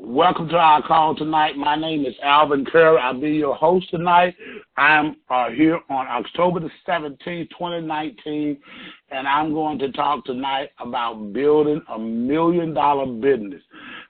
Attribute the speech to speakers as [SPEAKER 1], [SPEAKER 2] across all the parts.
[SPEAKER 1] Welcome to our call tonight. My name is Alvin Curry. I'll be your host tonight. I'm here on October the 17th, 2019, and I'm going to talk tonight about building a $1 million business.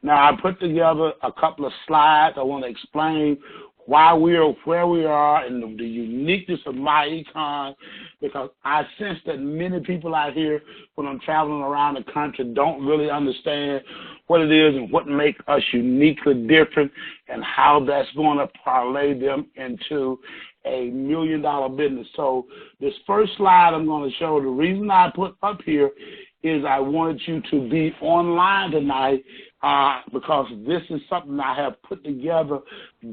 [SPEAKER 1] Now, I put together a couple of slides. I want to explain why we are where we are and the uniqueness of my econ, because I sense that many people out here, when I'm traveling around the country, don't really understand what it is and what makes us uniquely different and how that's going to parlay them into a $1 million business. So this first slide I'm going to show, the reason I put up here is I wanted you to be online tonight because this is something I have put together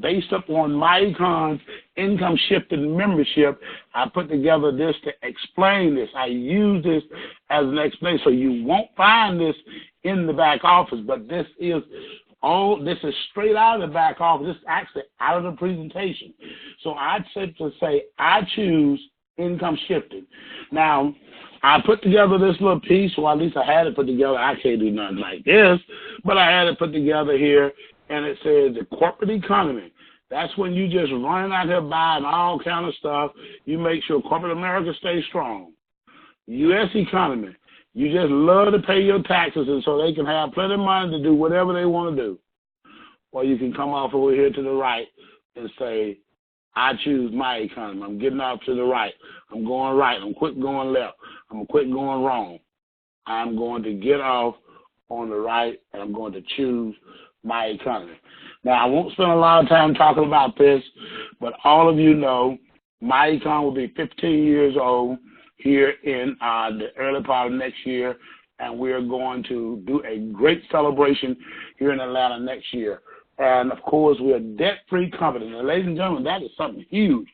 [SPEAKER 1] based upon my econ's income shifting membership. I put together this to explain this. I use this as an explanation, so you won't find this in the back office, but this is straight out of the back office. This is actually out of the presentation. So I'd simply say I choose income shifting. Now, I put together this little piece, or at least I had it put together. I can't do nothing like this, but I had it put together here, and it says the corporate economy. That's when you just running out here buying all kind of stuff. You make sure corporate America stays strong. U.S. economy. You just love to pay your taxes, and so they can have plenty of money to do whatever they want to do. Or you can come off over here to the right and say, I choose my economy. I'm getting off to the right. I'm going right. I'm quit going left. I'm going to quit going wrong. I'm going to get off on the right, and I'm going to choose my economy. Now, I won't spend a lot of time talking about this, but all of you know my economy will be 15 years old here in the early part of next year, and we're going to do a great celebration here in Atlanta next year. And, of course, we're a debt-free company. Now, ladies and gentlemen, that is something huge.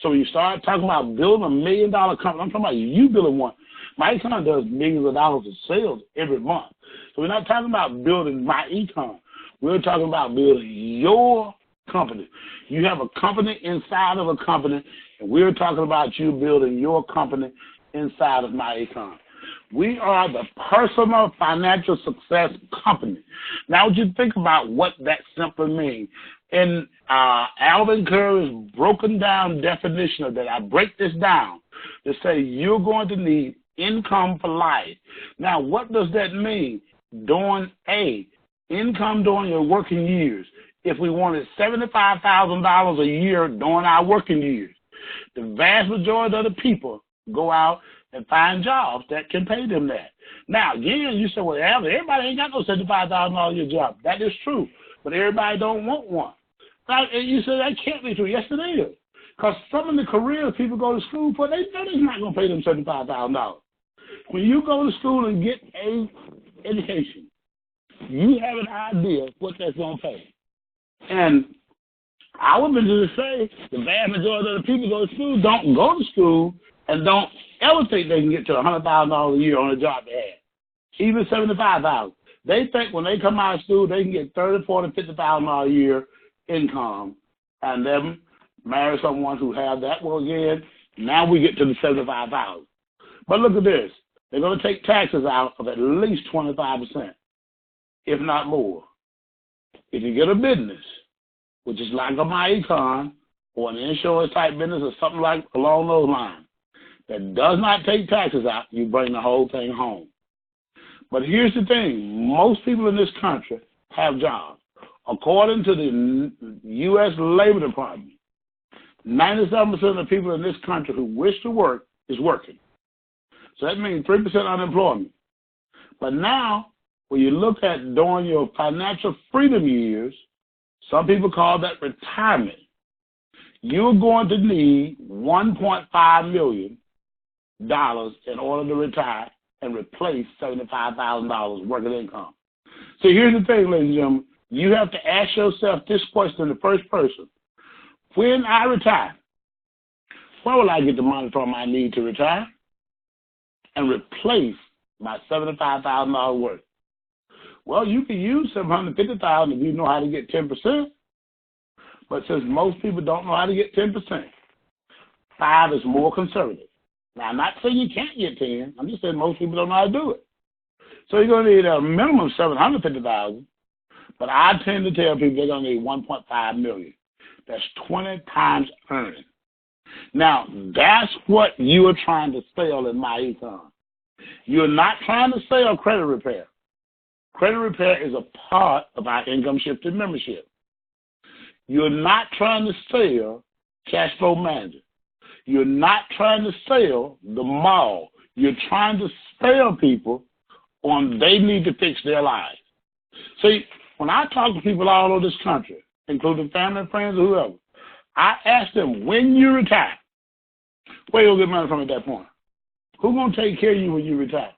[SPEAKER 1] So when you start talking about building a $1 million company, I'm talking about you building one. My econ does millions of dollars of sales every month. So we're not talking about building my econ. We're talking about building your company. You have a company inside of a company, and we're talking about you building your company inside of my econ. We are the personal financial success company. Now, would you think about what that simply means? In Alvin Curry's broken down definition of that, I break this down to say you're going to need income for life. Now, what does that mean? Income during your working years. If we wanted $75,000 a year during our working years, the vast majority of the people go out and find jobs that can pay them that. Now, again, you say, well, everybody ain't got no $75,000 a year job. That is true, but everybody don't want one. Now, and you say that can't be true. Yes, it is. Because some of the careers people go to school for, they know they're not going to pay them $75,000. When you go to school and get an education, you have an idea what that's going to pay. And I would venture to say the vast majority of the people go to school don't go to school and don't ever think they can get to $100,000 a year on a job they have, even $75,000. They think when they come out of school, they can get $30,000, $40,000, $50,000 a year income, and then marry someone who have that. Well, again, now we get to the $75,000. But look at this. They're going to take taxes out of at least 25%, if not more. If you get a business, which is like a my econ or an insurance type business or something like along those lines, that does not take taxes out, you bring the whole thing home. But here's the thing. Most people in this country have jobs. According to the U.S. Labor Department, 97% of the people in this country who wish to work is working. So that means 3% unemployment. But now, when you look at during your financial freedom years, some people call that retirement, you're going to need $1.5 million in order to retire and replace $75,000 working income. So here's the thing, ladies and gentlemen. You have to ask yourself this question in the first person. When I retire, where will I get the money from I need to retire and replace my $75,000 worth? Well, you can use $750,000 if you know how to get 10%. But since most people don't know how to get 10%, 5 is more conservative. Now, I'm not saying you can't get 10. I'm just saying most people don't know how to do it. So you're going to need a minimum of $750,000. But I tend to tell people they're going to need 1.5 million. That's 20 times earning. Now, that's what you are trying to sell in MyEcon. You're not trying to sell credit repair. Credit repair is a part of our income shifting membership. You're not trying to sell CashFlow Manager. You're not trying to sell the mall. You're trying to sell people on they need to fix their lives. See, when I talk to people all over this country, including family and friends or whoever, I ask them, when you retire, where you'll get money from at that point? Who's going to take care of you when you retire?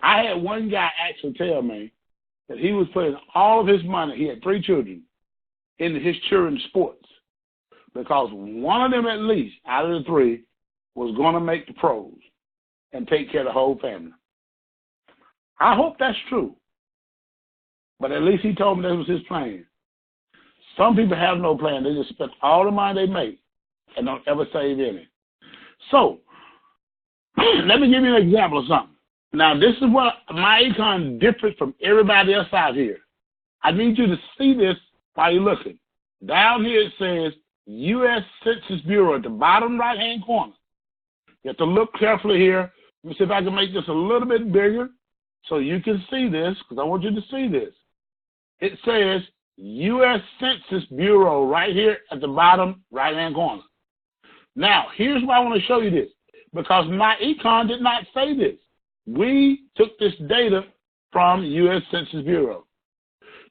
[SPEAKER 1] I had one guy actually tell me that he was putting all of his money, he had 3 children, into his children's sports because one of them at least out of the 3 was going to make the pros and take care of the whole family. I hope that's true. But at least he told me that was his plan. Some people have no plan. They just spend all the money they make and don't ever save any. So, let me give you an example of something. Now, this is what MyEcon differs from everybody else out here. I need you to see this while you're looking. Down here it says U.S. Census Bureau at the bottom right-hand corner. You have to look carefully here. Let me see if I can make this a little bit bigger so you can see this, because I want you to see this. It says U.S. Census Bureau right here at the bottom right-hand corner. Now, here's why I want to show you this, because MyEcon did not say this. We took this data from U.S. Census Bureau.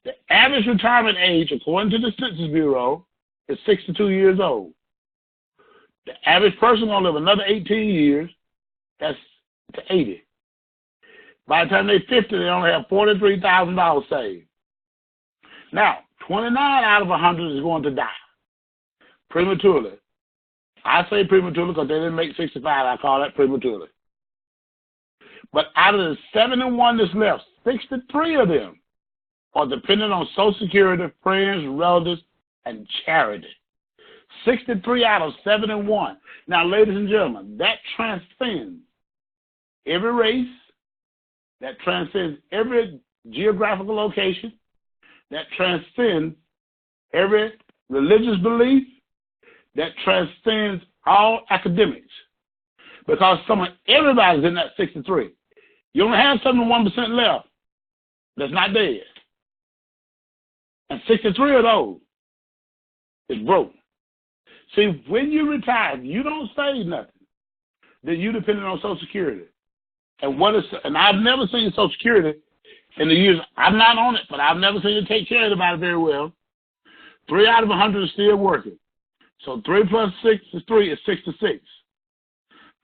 [SPEAKER 1] The average retirement age, according to the Census Bureau, is 62 years old. The average person going to live another 18 years, that's to 80. By the time they're 50, they only have $43,000 saved. Now, 29 out of 100 is going to die prematurely. I say prematurely because they didn't make 65. I call that prematurely. But out of the 71 that's left, 63 of them are dependent on Social Security, friends, relatives, and charity. 63 out of 71. Now, ladies and gentlemen, that transcends every race, that transcends every geographical location, that transcends every religious belief, that transcends all academics. Because everybody's in that 63. You only have 71% left that's not dead. And 63 of those is broke. See, when you retire, if you don't save nothing, then you dependent on Social Security. And I've never seen Social Security in the years, I'm not on it, but I've never seen it take care of anybody very well. 3 out of 100 is still working. So 3 plus 6 is 3 is 66.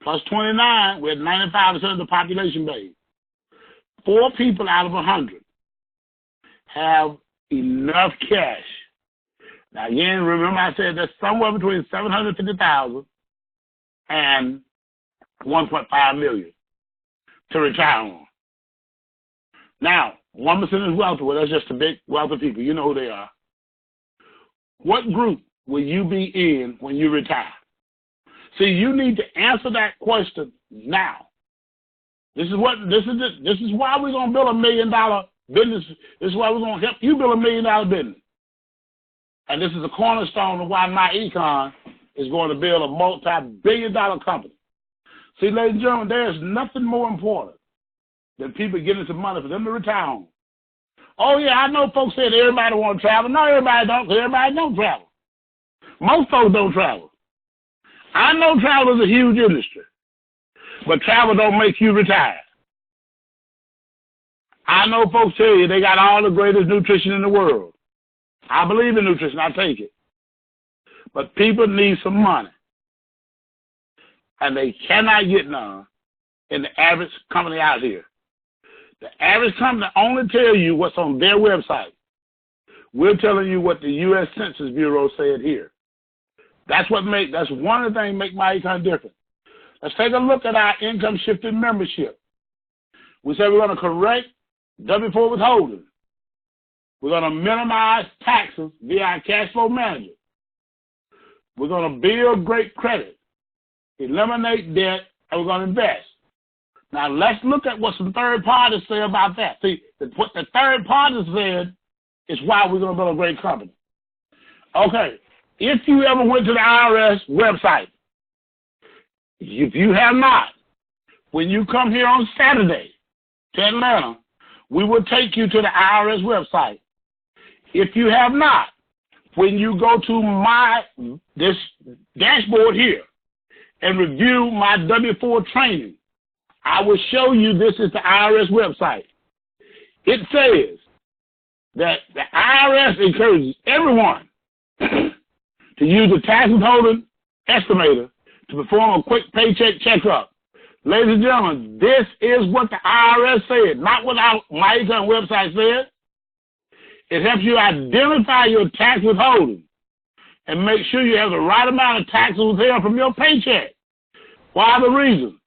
[SPEAKER 1] Plus 29, we're at 95% of the population base. 4 people out of 100 have enough cash. Now, again, remember I said that's somewhere between $750,000 and $1.5 million to retire on. Now, 1% is wealthy. Well, that's just the big wealthy people. You know who they are. What group will you be in when you retire? See, you need to answer that question now. This is why we're going to build $1 million business. This is why we're going to help you build $1 million business. And this is a cornerstone of why MyEcon is going to build a multi-billion-dollar company. See, ladies and gentlemen, there's nothing more important than people getting some money for them to retire on. Oh, yeah, I know folks said everybody want to travel. No, everybody don't, because everybody don't travel. Most folks don't travel. I know travel is a huge industry, but travel don't make you retire. I know folks tell you they got all the greatest nutrition in the world. I believe in nutrition. I take it. But people need some money, and they cannot get none in the average company out here. The average company only tell you what's on their website. We're telling you what the U.S. Census Bureau said here. That's one of the things that make MyEcon different. Let's take a look at our income shifting membership. We say we're going to correct W-4 withholding. We're going to minimize taxes via our CashFlow Manager. We're going to build great credit, eliminate debt, and we're going to invest. Now, let's look at what some third parties say about that. See, what the third parties said is why we're going to build a great company. Okay, if you ever went to the IRS website, if you have not, when you come here on Saturday to Atlanta, we will take you to the IRS website. If you have not, when you go to this dashboard here and review my W-4 training, I will show you this is the IRS website. It says that the IRS encourages everyone to use a tax withholding estimator to perform a quick paycheck checkup. Ladies and gentlemen, this is what the IRS said, not what my income website said. It helps you identify your tax withholding and make sure you have the right amount of taxes withheld from your paycheck. Why the reason?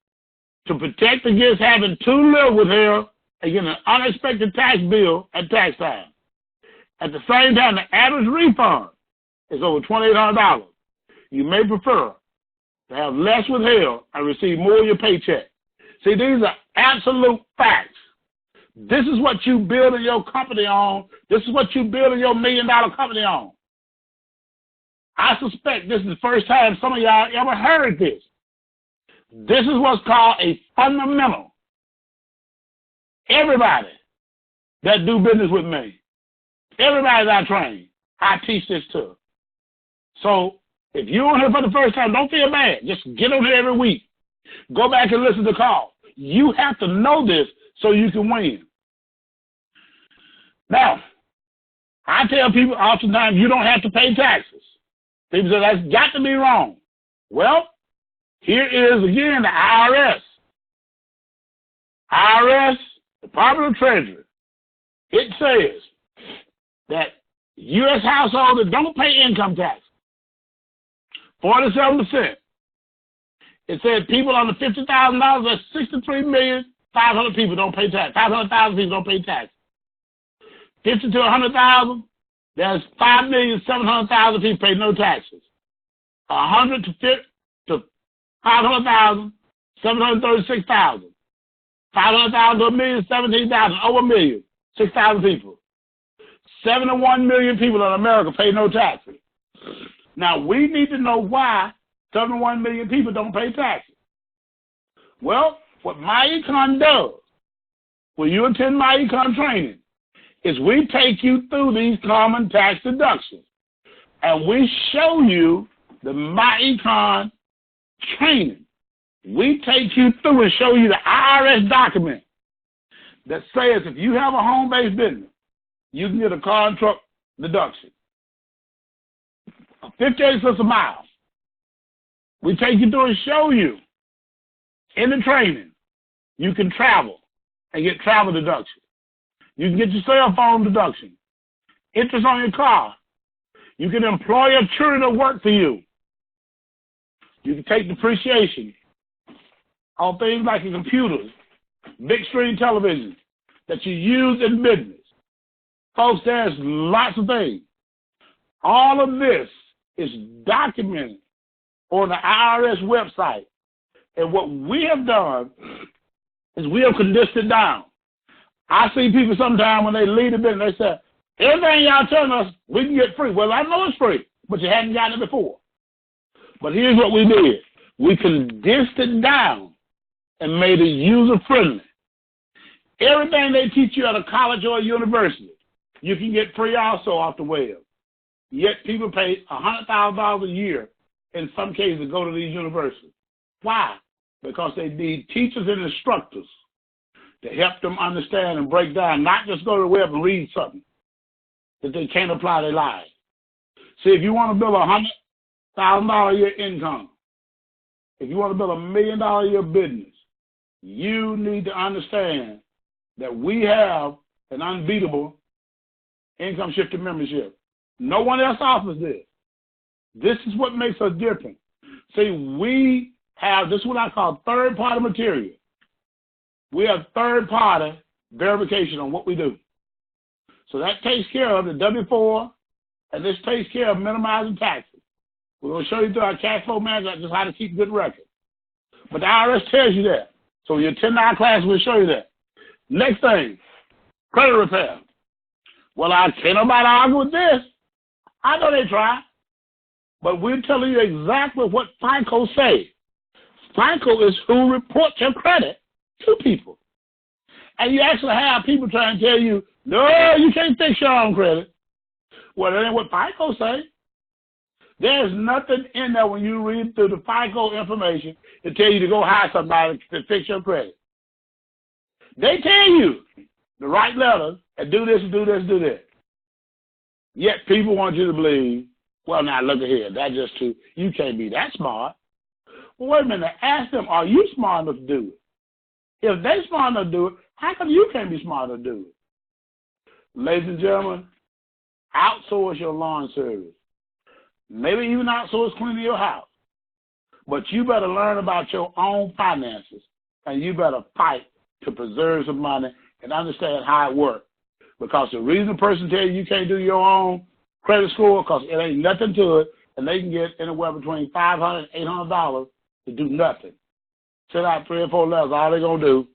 [SPEAKER 1] To protect against having too little withheld and getting an unexpected tax bill at tax time. At the same time, the average refund is over $2,800. You may prefer to have less withheld and receive more of your paycheck. See, these are absolute facts. This is what you building your company on. This is what you building your $1 million company on. I suspect this is the first time some of y'all ever heard this. This is what's called a fundamental. Everybody that do business with me, everybody that I train, I teach this to. So if you're on here for the first time, don't feel bad. Just get on here every week. Go back and listen to the call. You have to know this so you can win. Now, I tell people oftentimes you don't have to pay taxes. People say that's got to be wrong. Well, here is again the IRS. IRS, Department of Treasury. It says that U.S. households that don't pay income tax, 47%. It said people under $50,000, that's 63,500,000 people don't pay tax. 500,000 people don't pay tax. 50 to 100,000, there's 5,700,000 people pay no taxes. 100 to 500,000, 736,000. 500,000 to a million, 17,000, over a million, 6,000 people. 71 million people in America pay no taxes. Now, we need to know why 71 million people don't pay taxes. Well, what MyEcon does, when you attend MyEcon training, is we take you through these common tax deductions. And we show you the MyEcon training. We take you through and show you the IRS document that says if you have a home-based business, you can get a car and truck deduction. 58 cents a mile. We take you through and show you in the training, you can travel and get travel deduction. You can get your cell phone deduction, interest on your car. You can employ your children to work for you. You can take depreciation on things like your computers, big screen television that you use in business. Folks, there's lots of things. All of this is documented on the IRS website. And what we have done is we have condensed it down. I see people sometimes when they leave the business, they say, everything y'all telling us, we can get free. Well, I know it's free, but you hadn't gotten it before. But here's what we did. We condensed it down and made it user-friendly. Everything they teach you at a college or a university, you can get free also off the web. Yet people pay $100,000 a year in some cases to go to these universities. Why? Because they need teachers and instructors to help them understand and break down, not just go to the web and read something that they can't apply to their lives. See, if you want to build a $100,000 a year income, if you want to build $1 million a year business, you need to understand that we have an unbeatable income shifting membership. No one else offers this. This is what makes us different. See, we have, this is what I call third-party material. We have third-party verification on what we do. So that takes care of the W-4, and this takes care of minimizing taxes. We're going to show you through our CashFlow Manager just how to keep good record. But the IRS tells you that. So your 10-hour class will show you that. Next thing, credit repair. Well, I can't nobody argue with this. I know they try. But we're telling you exactly what FICO say. FICO is who reports your credit to people. And you actually have people trying to tell you, no, you can't fix your own credit. Well, that ain't what FICO say. There's nothing in there when you read through the FICO information to tell you to go hire somebody to fix your credit. They tell you to write letters and do this and do this and do that. Yet people want you to believe, well, now look at here, that's just too, you can't be that smart. Well, wait a minute, ask them, are you smart enough to do it? If they're smart enough to do it, how come you can't be smart enough to do it? Ladies and gentlemen, outsource your lawn service. Maybe even outsource cleaning your house. But you better learn about your own finances, and you better fight to preserve some money and understand how it works. Because the reason a person tells you can't do your own credit score, because it ain't nothing to it, and they can get anywhere between $500 and $800 to do nothing. Send out 3 or 4 letters, all they're going to do,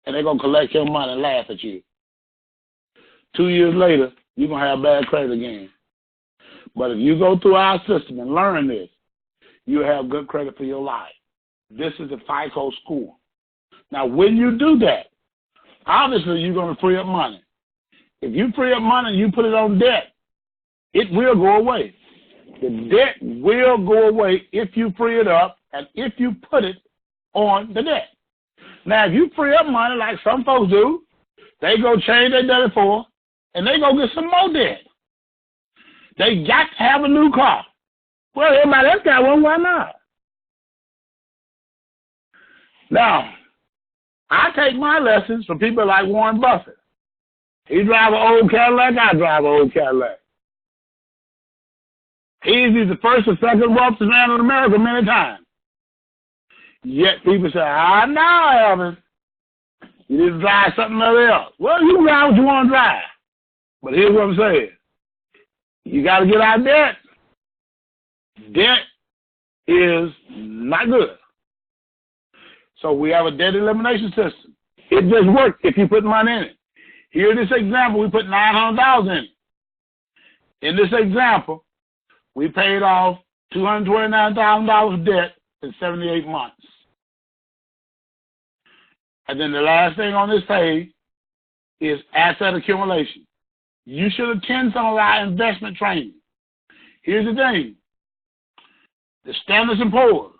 [SPEAKER 1] and they're going to collect your money and laugh at you. 2 years later, you're going to have bad credit again. But if you go through our system and learn this, you'll have good credit for your life. This is the FICO score. Now, when you do that, obviously you're going to free up money. If you free up money and you put it on debt, it will go away. The debt will go away if you free it up and if you put it on the debt. Now, if you free up money like some folks do, they go change their debt for and they go get some more debt. They got to have a new car. Well, everybody else got one, why not? Now, I take my lessons from people like Warren Buffett. He drives an old Cadillac, I drive an old Cadillac. He's the first or second wealthiest man in America many times. Yet people say, no, Elvis, you need to drive something else. Well, you can drive what you want to drive. But here's what I'm saying. You got to get out of debt. Debt is not good. So we have a debt elimination system. It just works if you put money in it. Here in this example, we put $900 in it. In this example, we paid off $229,000 of debt in 78 months. And then the last thing on this page is asset accumulation. You should attend some of our investment training. Here's the thing. The Standard & Poor's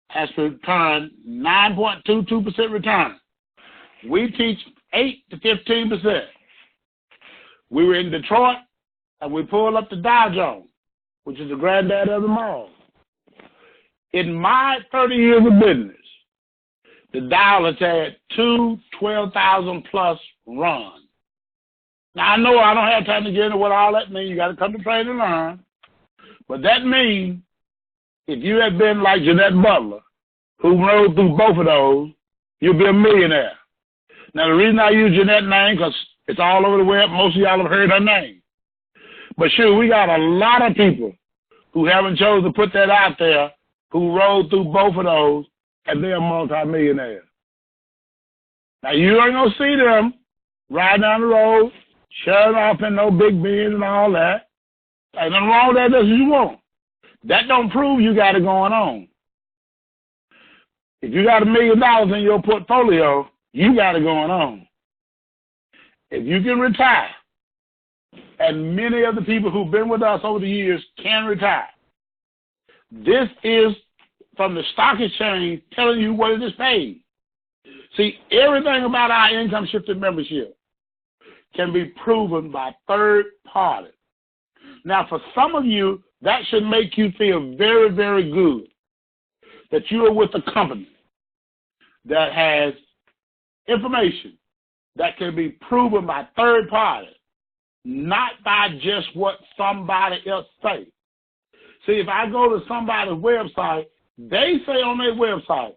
[SPEAKER 1] has returned 9.22% return. We teach 8 to 15%. We were in Detroit, and we pulled up the Dow Jones, which is the granddad of them all. In my 30 years of business, the Dow has had 2 12,000-plus runs. Now, I know I don't have time to get into what all that means. You got to come to training and learn. But that means if you had been like Jeanette Butler, who rode through both of those, you'll be a millionaire. Now, the reason I use Jeanette's name, because it's all over the web. Most of y'all have heard her name. But sure, we got a lot of people who haven't chosen to put that out there who rode through both of those, and they're multimillionaires. Now, you ain't going to see them riding down the road, shutting off in no big Benz and all that. Ain't nothing wrong with that, that's what you want. That don't prove you got it going on. If you got $1 million in your portfolio, you got it going on. If you can retire, and many of the people who've been with us over the years can retire, this is from the stock exchange telling you what it is paid. See, everything about our income shifting membership can be proven by third party. Now, for some of you, that should make you feel very, very good that you are with a company that has information that can be proven by third party, not by just what somebody else say. See, if I go to somebody's website, they say on their website,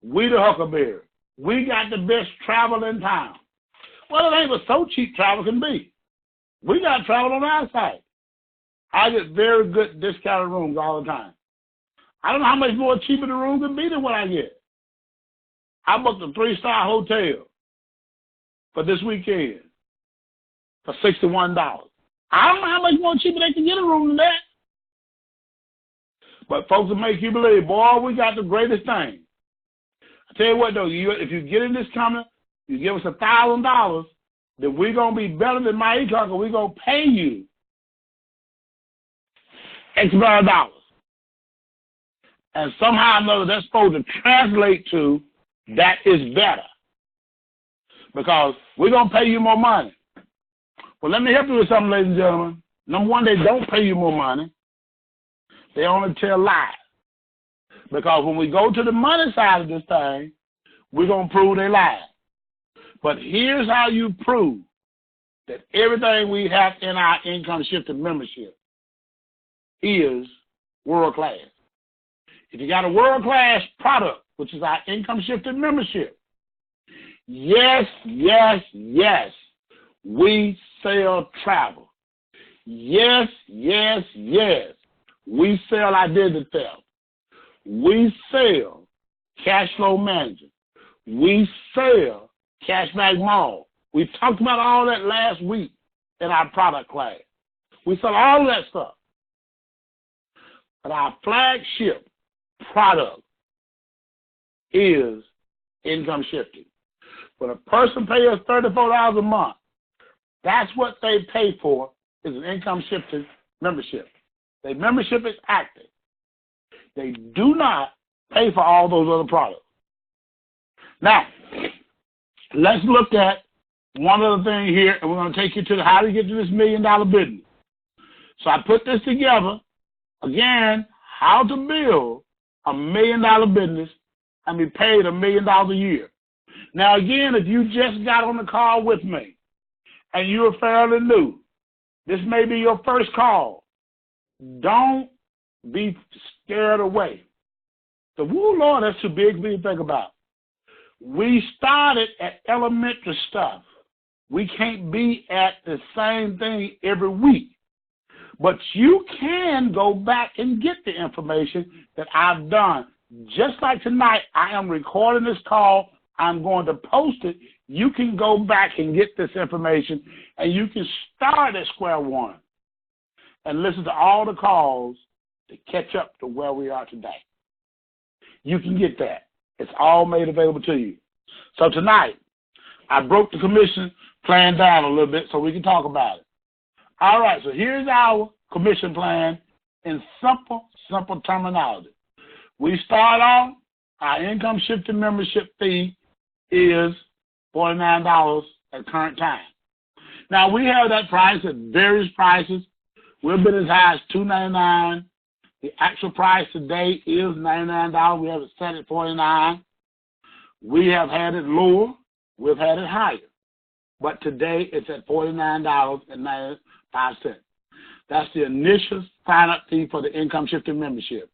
[SPEAKER 1] we the Huckleberry. We got the best travel in town. Well, it ain't what so cheap travel can be. We got travel on our site. I get very good discounted rooms all the time. I don't know how much more cheaper the room can be than what I get. I booked a 3-star hotel for this weekend for $61. I don't know how much more cheaper they can get a room than that. But folks will make you believe, boy, we got the greatest thing. I tell you what, though, if you get in this company, you give us $1,000, then we're going to be better than my income, because we're going to pay you X amount of dollars. And somehow or another, that's supposed to translate to that is better, because we're going to pay you more money. Well, let me help you with something, ladies and gentlemen. Number one, they don't pay you more money. They only tell lies. Because when we go to the money side of this thing, we're going to prove they lie. But here's how you prove that everything we have in our income shifting membership is world class. If you got a world class product, which is our income shifting membership, yes, yes, yes, we sell travel. Yes, yes, yes, we sell identity theft. We sell CashFlow Manager. We sell Cashback Mall. We talked about all that last week in our product class. We sell all of that stuff. But our flagship product is income shifting. When a person pays $34 a month, that's what they pay for, is an income shifting membership. Their membership is active. They do not pay for all those other products. Now, let's look at one other thing here, and we're going to take you to how to get to this $1 million business. So I put this together, again, how to build a $1 million business and be paid $1 million a year. Now, again, if you just got on the call with me and you're fairly new, this may be your first call. Don't be scared away. The woo, Lord, that's too big for me to think about. We started at elementary stuff. We can't be at the same thing every week. But you can go back and get the information that I've done. Just like tonight, I am recording this call. I'm going to post it. You can go back and get this information, and you can start at square one and listen to all the calls to catch up to where we are today. You can get that. It's all made available to you. So tonight, I broke the commission plan down a little bit so we can talk about it. All right, so here's our commission plan in simple terminology. We start off, our income shifting membership fee is $49 at current time. Now, we have that price at various prices. We've been as high as $2.99. The actual price today is $99. We have it set at $49. We have had it lower. We've had it higher. But today it's at $49.95. That's the initial sign-up fee for the income shifting membership.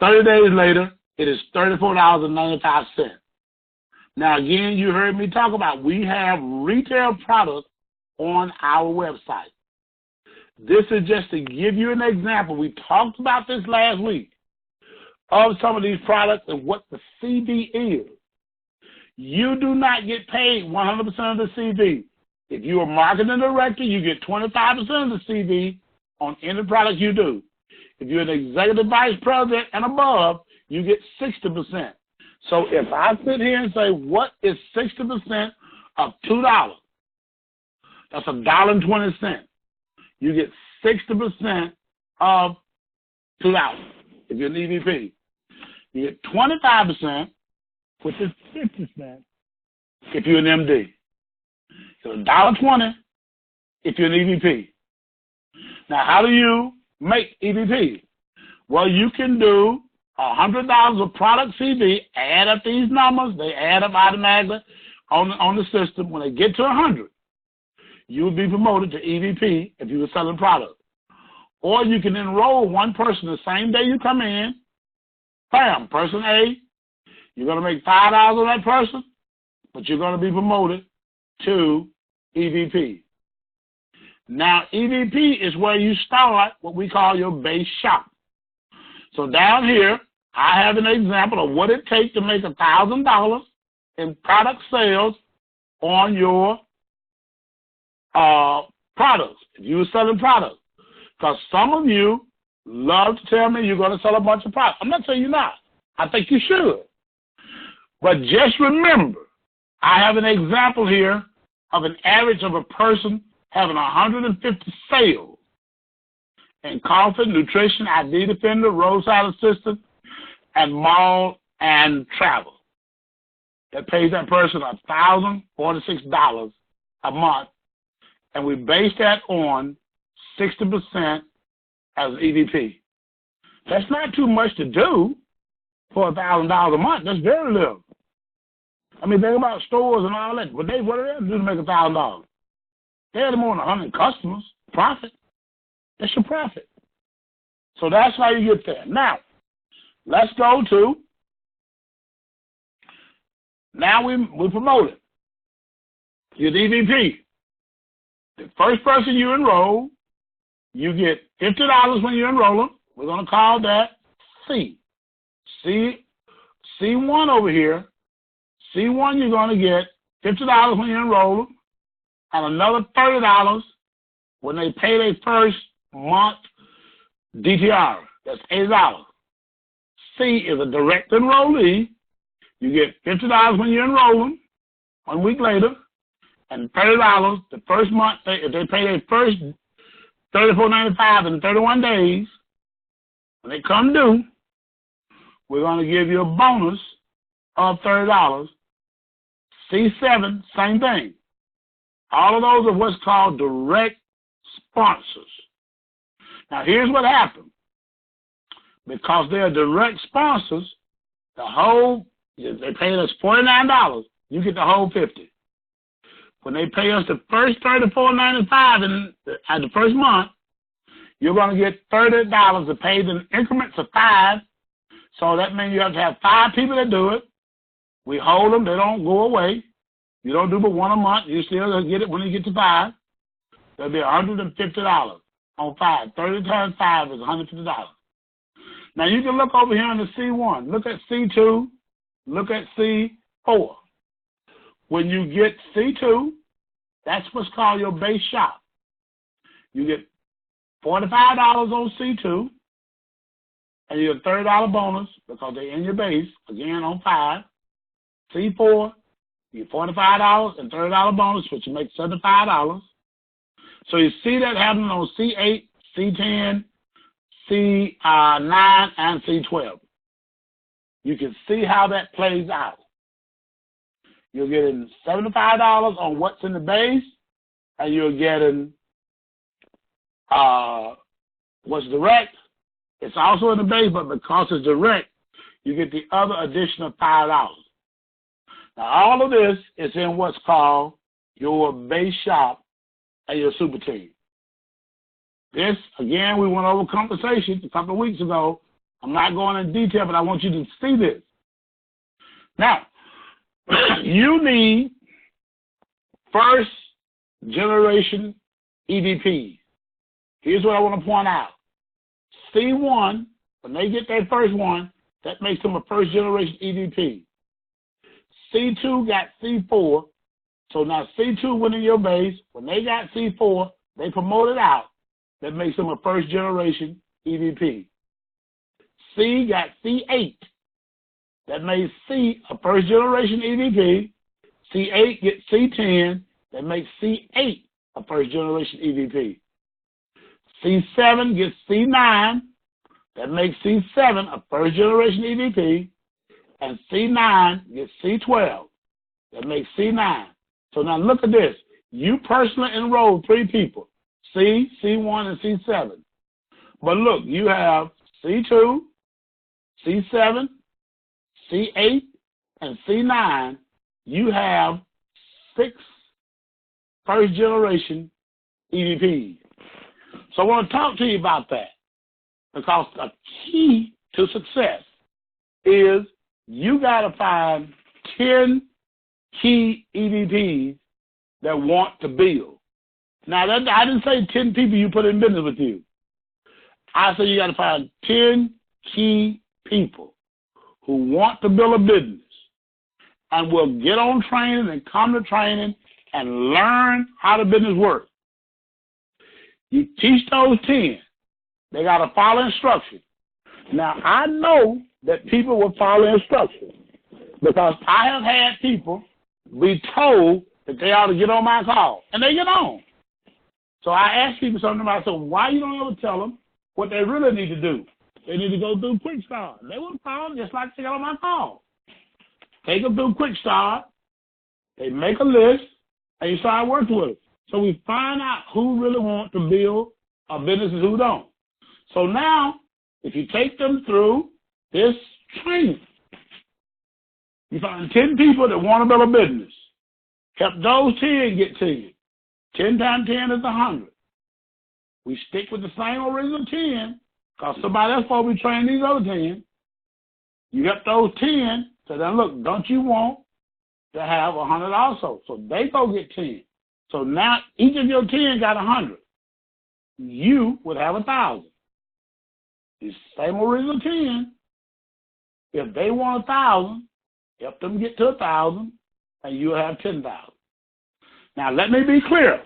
[SPEAKER 1] 30 days later, it is $34.95. Now, again, you heard me talk about we have retail products on our website. This is just to give you an example. We talked about this last week of some of these products and what the CV is. You do not get paid 100% of the CV. If you're a marketing director, you get 25% of the CV on any product you do. If you're an executive vice president and above, you get 60%. So if I sit here and say, what is 60% of $2? That's $1.20. You get 60% of $2 if you're an EVP. You get 25%, which is 50 cents, if you're an MD. So $1.20 if you're an EVP. Now, how do you make EVP? Well, you can do $100 of product CV, add up these numbers, they add up automatically on the system. When they get to 100, you will be promoted to EVP if you were selling product. Or you can enroll one person the same day you come in. Bam, person A, you're going to make $5 on that person, but you're going to be promoted to EVP. Now, EVP is where you start what we call your base shop. So down here, I have an example of what it takes to make $1,000 in product sales on your products. If you were selling products. Because some of you love to tell me you're going to sell a bunch of products. I'm not saying you're not. I think you should. But just remember, I have an example here of an average of a person having 150 sales in coffee, nutrition, ID defender, roadside assistant, and mall and travel. That pays that person $1,046 a month, and we base that on 60% as an EVP. That's not too much to do for $1,000 a month. That's very little. I mean, think about stores and all that. What do they do to make $1,000? They had more than 100 customers. Profit. That's your profit. So that's how you get there. Now, let's go to, now we promote it. You're the EVP. The first person you enroll, you get $50 when you enroll them. We're going to call that C. C1 over here. C1, you're going to get $50 when you enroll them, and another $30 when they pay their first month DTR. That's $80. C is a direct enrollee. You get $50 when you enroll them, 1 week later, and $30 the first month. If they pay their first $34.95 in 31 days, when they come due, we're going to give you a bonus of $30. C7, same thing. All of those are what's called direct sponsors. Now, here's what happened. Because they're direct sponsors, they pay us $49, you get the whole $50. When they pay us the first $34.95 at the first month, you're going to get $30 to pay in increments of 5. So that means you have to have 5 people that do it. We hold them. They don't go away. You don't do but 1 a month. You still get it when you get to 5. That'll be $150 on 5. 30 times 5 is $150. Now, you can look over here on the C1. Look at C2. Look at C4. When you get C2, that's what's called your base shop. You get $45 on C2, and you get a $30 bonus because they're in your base, again, on 5. C4, you get $45 and $30 bonus, which makes $75. So you see that happening on C8, C10, C9, and C12. You can see how that plays out. You're getting $75 on what's in the base, and you're getting what's direct. It's also in the base, but because it's direct, you get the other additional $5. Now, all of this is in what's called your base shop and your super team. This, again, we went over conversations a couple of weeks ago. I'm not going in detail, but I want you to see this. Now, you need first generation EVPs. Here's what I want to point out. C1, when they get their first one, that makes them a first generation EVP. C2 got C4, so now C2 went in your base. When they got C4, they promoted out. That makes them a first generation EVP. C got C8. That makes C a first generation EVP. C8 gets C10. That makes C8 a first generation EVP. C7 gets C9. That makes C7 a first generation EVP. And C9 gets C12. That makes C9. So now look at this. You personally enrolled 3 people, C, C1, and C7. But look, you have C2, C7, C8, and C9. You have 6 first generation EVPs. So I want to talk to you about that, because the key to success is you got to find 10 key EVPs that want to build. Now, I didn't say 10 people you put in business with you. I said you got to find 10 key people who want to build a business and will get on training and come to training and learn how the business works. You teach those 10. They got to follow instructions. Now, I know that people will follow instructions because I have had people be told that they ought to get on my call, and they get on. So I ask people sometimes, I said, why you don't ever tell them what they really need to do? They need to go through Quick Start. They will call just like they got on my call. Take them through Quick Start. They make a list, and you start working with them. So we find out who really wants to build a business and who don't. So now, if you take them through this training, you find 10 people that want to build a business. Help those 10 get to you. 10 times 10 is 100. We stick with the same original 10 because somebody else supposed to be training these other 10. You help those 10, so then look, don't you want to have 100 also? So they go get 10. So now each of your 10 got 100. You would have 1,000. The same original 10. If they want 1,000, help them get to 1,000, and you'll have 10,000. Now let me be clear.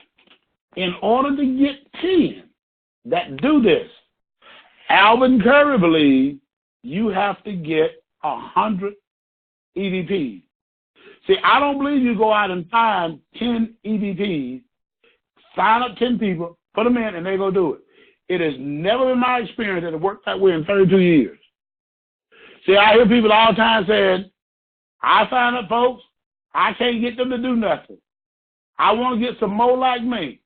[SPEAKER 1] In order to get 10 that do this, Alvin Curry believes you have to get 100 EVPs. See, I don't believe you go out and find 10 EVPs, sign up 10 people, put them in, and they go do it. It has never been my experience that it worked that way in 32 years. See, I hear people all the time saying, I sign up folks, I can't get them to do nothing. I want to get some more like me.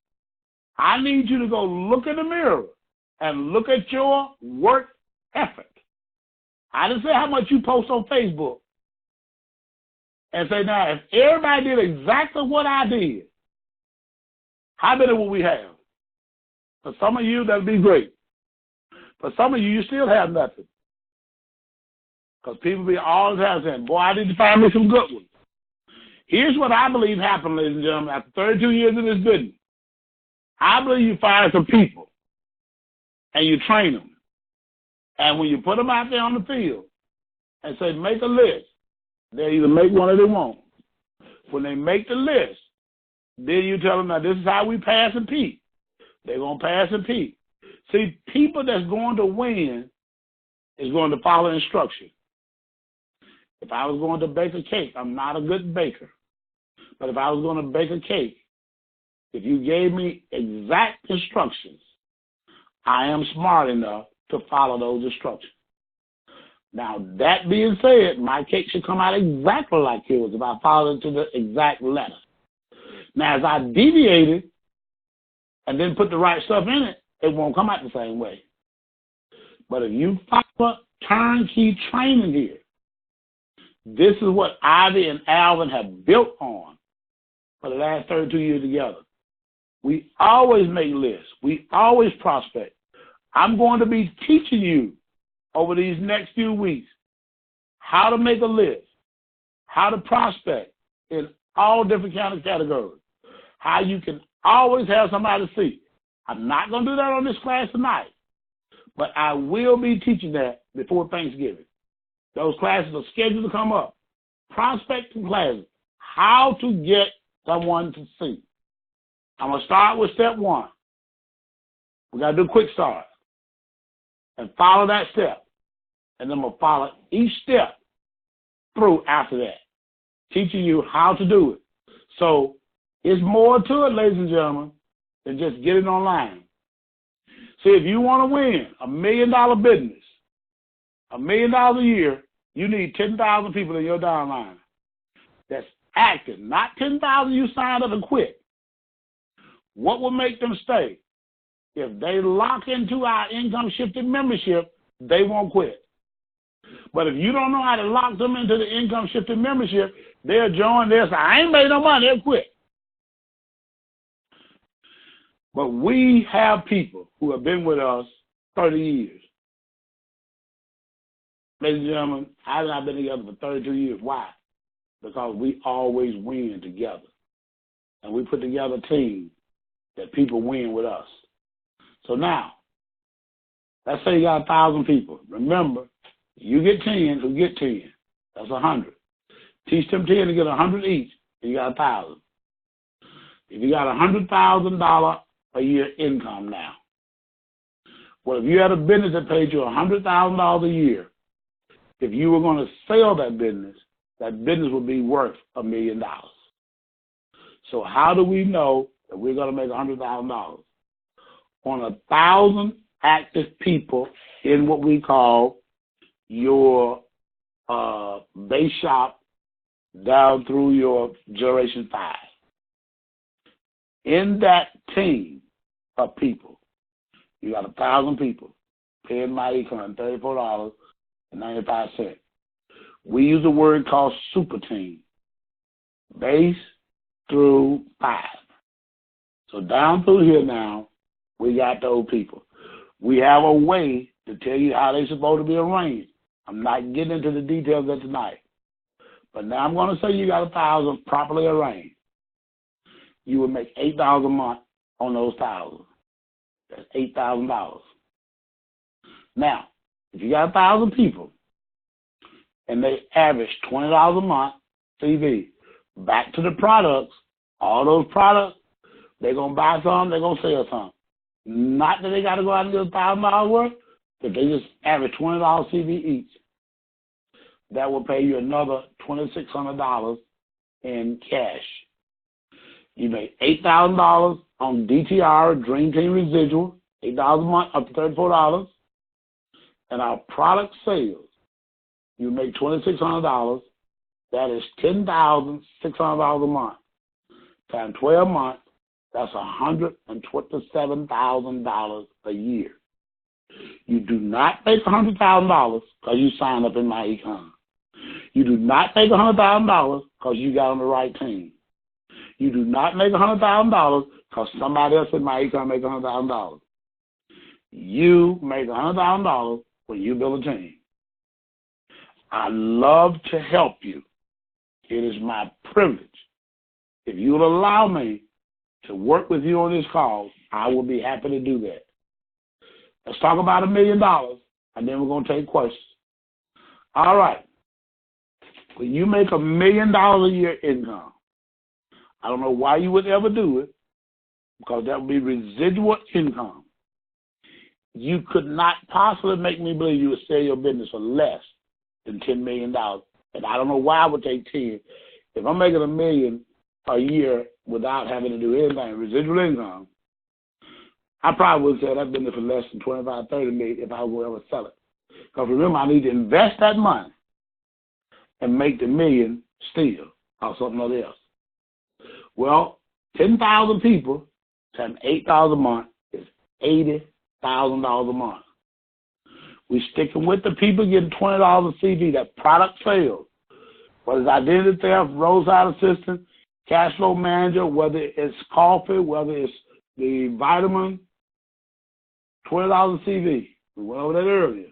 [SPEAKER 1] I need you to go look in the mirror and look at your work ethic. I didn't say how much you post on Facebook. And say, now, if everybody did exactly what I did, how many will we have? For some of you, that'd be great. For some of you, you still have nothing. Because people be all the time saying, boy, I need to find me some good ones. Here's what I believe happened, ladies and gentlemen, after 32 years in this business. I believe you find some people and you train them. And when you put them out there on the field and say, make a list, they either make one or they won't. When they make the list, then you tell them, now this is how we pass and peak. They're going to pass and peak. See, people that's going to win is going to follow instruction. If I was going to bake a cake, I'm not a good baker. But if I was going to bake a cake, if you gave me exact instructions, I am smart enough to follow those instructions. Now, that being said, my cake should come out exactly like yours if I followed it to the exact letter. Now, as I deviated and then put the right stuff in it, it won't come out the same way. But if you follow turnkey training here, this is what Ivy and Alvin have built on for the last 32 years together. We always make lists. We always prospect. I'm going to be teaching you over these next few weeks how to make a list, how to prospect in all different kind of categories, how you can always have somebody to see. I'm not going to do that on this class tonight, but I will be teaching that before Thanksgiving. Those classes are scheduled to come up. Prospecting classes, how to get someone to see. I'm going to start with step 1. We got to do quick start and follow that step. And then I'm going to follow each step through after that, teaching you how to do it. So it's more to it, ladies and gentlemen, than just getting online. See, if you want to win $1 million business, $1 million a year, you need 10,000 people in your downline that's active, not 10,000 you signed up and quit. What will make them stay? If they lock into our income shifting membership, they won't quit. But if you don't know how to lock them into the income shifting membership, they'll join this. I ain't made no money, they'll quit. But we have people who have been with us 30 years. Ladies and gentlemen, I and I have been together for 32 years. Why? Because we always win together. And we put together a team that people win with us. So now, let's say you got 1,000 people. Remember, You get 10, who get 10. That's 100. Teach them 10 to get 100 each, and you got 1,000. If you got $100,000 a year income now, well, if you had a business that paid you $100,000 a year, if you were going to sell that business would be worth $1 million. So how do we know that we're going to make $100,000? On 1,000 active people in what we call your base shop down through your Generation 5. In that team of people, you got 1,000 people paying my econ $34.95. We use a word called super team, base through 5. So down through here now, we got those people. We have a way to tell you how they're supposed to be arranged. I'm not getting into the details of tonight. But now I'm going to say you got 1,000 properly arranged. You would make $8 a month on those 1,000. That's $8,000. Now, if you got 1,000 people and they average $20 a month CV, back to the products, all those products, they're going to buy some, they're going to sell some. Not that they got to go out and get $1,000 worth, but they just average $20 CV each. That will pay you another $2,600 in cash. You make $8,000 on DTR, Dream Team Residual, $8 a month up to $34. And our product sales, you make $2,600. That is $10,600 a month. Times 12 months, that's $127,000 a year. You do not make $100,000 because you signed up in my econ. You do not make $100,000 because you got on the right team. You do not make $100,000 because somebody else in my econ makes $100,000. You make $100,000 when you build a team. I love to help you. It is my privilege. If you will allow me to work with you on this call, I will be happy to do that. Let's talk about $1 million, and then we're going to take questions. All right. When you make $1 million a year income, I don't know why you would ever do it, because that would be residual income. You could not possibly make me believe you would sell your business for less than $10 million. And I don't know why I would take 10. If I'm making $1 million a year without having to do anything, residual income, I probably would sell that business for less than $25, $30 million if I would ever sell it. Because remember, I need to invest that money and make the $1 million still or something else. Well, 10,000 people times $8 a month is $80,000 a month. We sticking with the people getting $20 a CV, that product sales, whether it's identity theft, roadside assistance, CashFlow Manager, whether it's coffee, whether it's the vitamin, $20 a CV. We went over that earlier.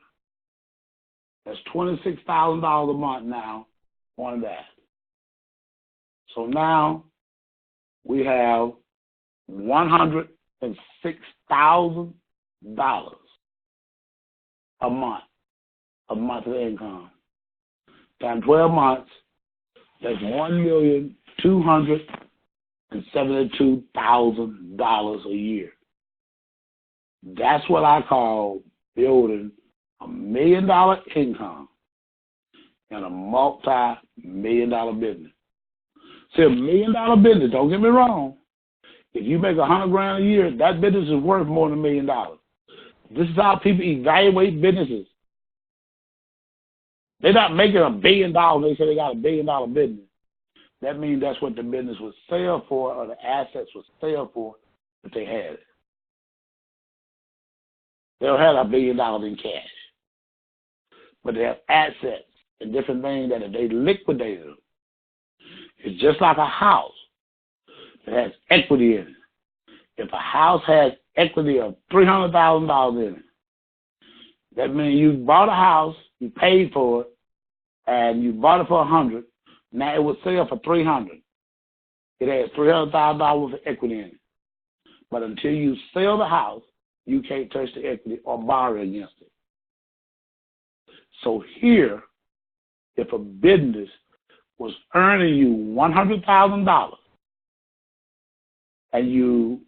[SPEAKER 1] That's $26,000 a month now on that. So now we have $106,000 a month of monthly income. Times 12 months, that's $1,272,000 a year. That's what I call building $1 million income and a multi-million-dollar business. See, $1 million business, don't get me wrong. If you make $100,000 a year, that business is worth more than $1 million. This is how people evaluate businesses. They're not making $1 billion. They say they got $1 billion business. That means that's what the business would sell for, or the assets would sell for if they had it. They don't have $1 billion in cash. But they have assets and different things that if they liquidate them, it's just like a house that has equity in it. If a house has equity of $300,000 in it, that means you bought a house, you paid for it, and you bought it for $100,000. Now it would sell for $300,000. It has $300,000 worth of equity in it. But until you sell the house, you can't touch the equity or borrow against it. So here, if a business was earning you $100,000 and you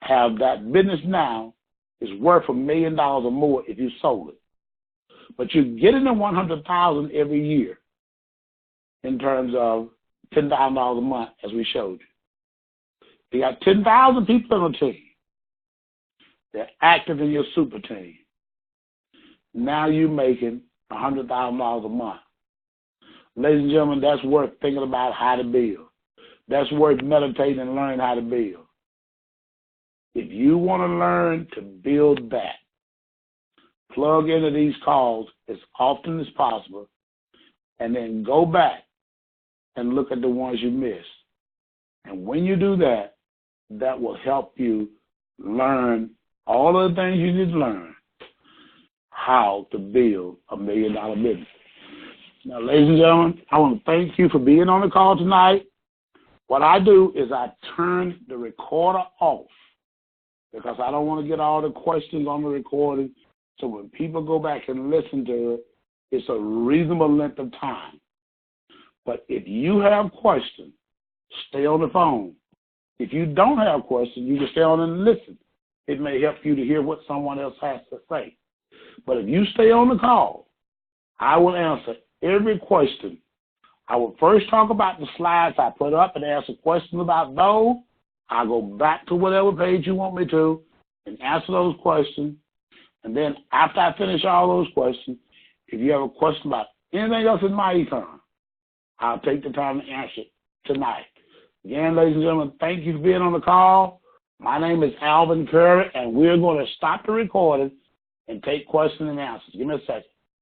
[SPEAKER 1] have that business now is worth $1 million or more if you sold it, but you're getting the $100,000 every year in terms of $10,000 a month, as we showed you. You got 10,000 people on the team. They're active in your super team. Now you're making $100,000 a month. Ladies and gentlemen, that's worth thinking about how to build. That's worth meditating and learning how to build. If you want to learn to build that, plug into these calls as often as possible, and then go back and look at the ones you missed. And when you do that, that will help you learn all of the things you need to learn how to build $1 million business. Now, ladies and gentlemen, I want to thank you for being on the call tonight. What I do is I turn the recorder off because I don't want to get all the questions on the recording. So when people go back and listen to it, it's a reasonable length of time. But if you have questions, stay on the phone. If you don't have questions, you can stay on and listen. It may help you to hear what someone else has to say. But if you stay on the call, I will answer every question. I will first talk about the slides I put up and answer questions about those. I'll go back to whatever page you want me to and answer those questions. And then after I finish all those questions, if you have a question about anything else in my econ, I'll take the time to answer it tonight. Again, ladies and gentlemen, thank you for being on the call. My name is Alvin Curry, and we're going to stop the recording and take questions and answers. Give me a second.